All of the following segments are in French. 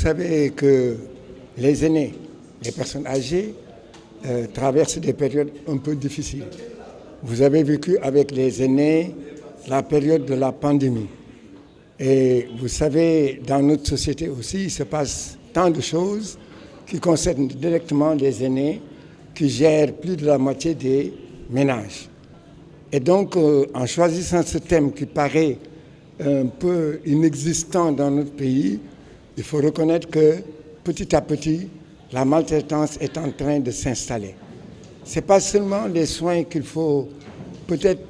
savez que les aînés, les personnes âgées, traversent des périodes un peu difficiles. Vous avez vécu avec les aînés la période de la pandémie. Et vous savez, dans notre société aussi, il se passe tant de choses qui concernent directement les aînés qui gèrent plus de la moitié des ménages. Et donc, en choisissant ce thème qui paraît un peu inexistant dans notre pays, il faut reconnaître que petit à petit, la maltraitance est en train de s'installer. Ce n'est pas seulement les soins qu'il faut peut-être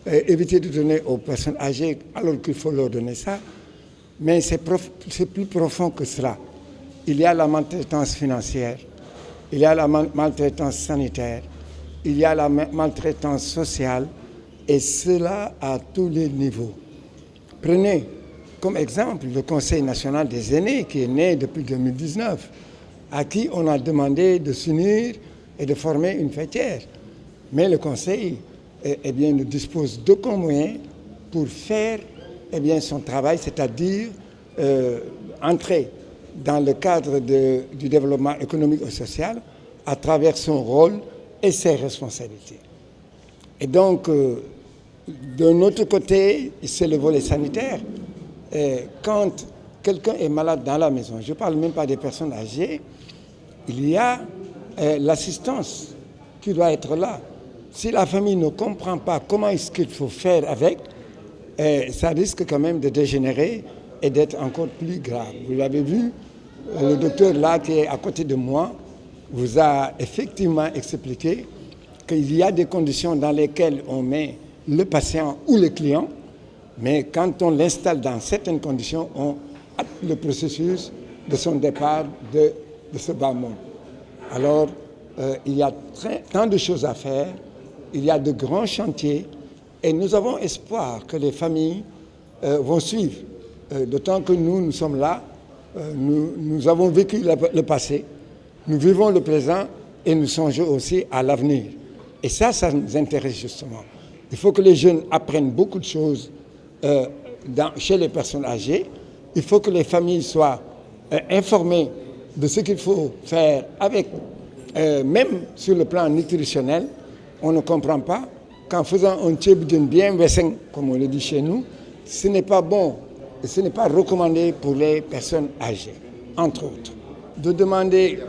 éviter de donner aux personnes âgées alors qu'il faut leur donner ça, mais c'est plus profond que cela. Il y a la maltraitance financière, il y a la maltraitance sanitaire, il y a la maltraitance sociale, et cela à tous les niveaux. Prenez comme exemple le Conseil national des aînés qui est né depuis 2019, à qui on a demandé de s'unir et de former une fêtière. Mais le Conseil ne dispose d'aucun moyen pour faire son travail, c'est-à-dire entrer dans le cadre du développement économique et social à travers son rôle et ses responsabilités. Et donc, de notre côté, c'est le volet sanitaire. Quand quelqu'un est malade dans la maison, je ne parle même pas des personnes âgées, il y a l'assistance qui doit être là. Si la famille ne comprend pas comment est-ce qu'il faut faire avec, ça risque quand même de dégénérer et d'être encore plus grave. Vous l'avez vu, le docteur là qui est à côté de moi vous a effectivement expliqué qu'il y a des conditions dans lesquelles on met le patient ou le client, mais quand on l'installe dans certaines conditions, on hâte le processus de son départ de ce bas monde. Alors, il y a tant de choses à faire, il y a de grands chantiers, et nous avons espoir que les familles vont suivre. D'autant que nous sommes là, nous avons vécu le passé, nous vivons le présent et nous songeons aussi à l'avenir. Et ça nous intéresse justement. Il faut que les jeunes apprennent beaucoup de choses chez les personnes âgées. Il faut que les familles soient informées de ce qu'il faut faire avec, même sur le plan nutritionnel. On ne comprend pas qu'en faisant un tchèbdine bien wesseng, comme on le dit chez nous, ce n'est pas bon, et ce n'est pas recommandé pour les personnes âgées, entre autres. De demander,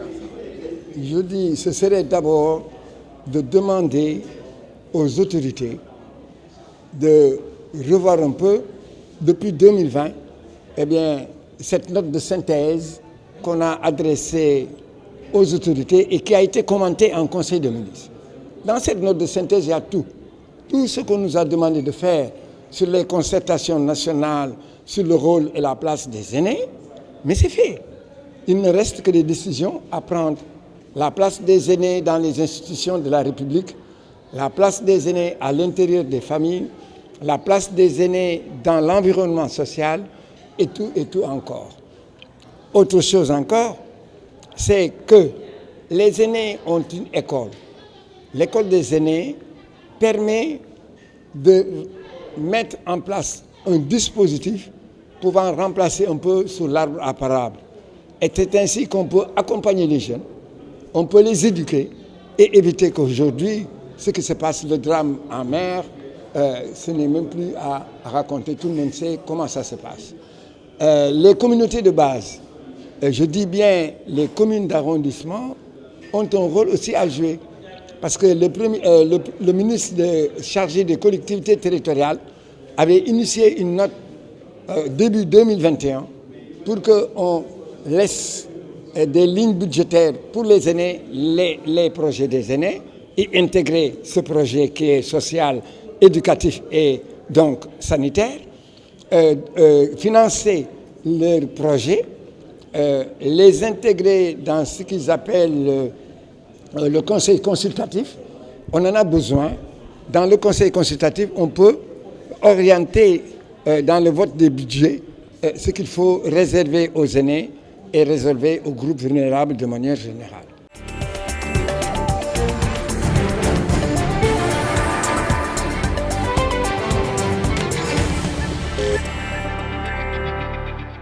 je dis, ce serait d'abord de demander aux autorités de revoir un peu, depuis 2020, cette note de synthèse qu'on a adressée aux autorités et qui a été commentée en Conseil des ministres. Dans cette note de synthèse, il y a tout. Tout ce qu'on nous a demandé de faire sur les concertations nationales, sur le rôle et la place des aînés, mais c'est fait. Il ne reste que des décisions à prendre. La place des aînés dans les institutions de la République, la place des aînés à l'intérieur des familles, la place des aînés dans l'environnement social et tout encore. Autre chose encore, c'est que les aînés ont une école. L'école des aînés permet de mettre en place un dispositif pouvant remplacer un peu sous l'arbre à parables. Et c'est ainsi qu'on peut accompagner les jeunes, on peut les éduquer et éviter qu'aujourd'hui, ce qui se passe, le drame en mer, ce n'est même plus à raconter, tout le monde sait comment ça se passe. Les communautés de base, je dis bien les communes d'arrondissement, ont un rôle aussi à jouer. Parce que le ministre chargé des collectivités territoriales avait initié une note début 2021 pour qu'on laisse des lignes budgétaires pour les aînés, les projets des aînés, et intégrer ce projet qui est social, éducatif et donc sanitaire, financer leurs projets, les intégrer dans ce qu'ils appellent le conseil consultatif. On en a besoin. Dans le conseil consultatif, on peut orienter dans le vote des budgets ce qu'il faut réserver aux aînés et réserver aux groupes vulnérables de manière générale.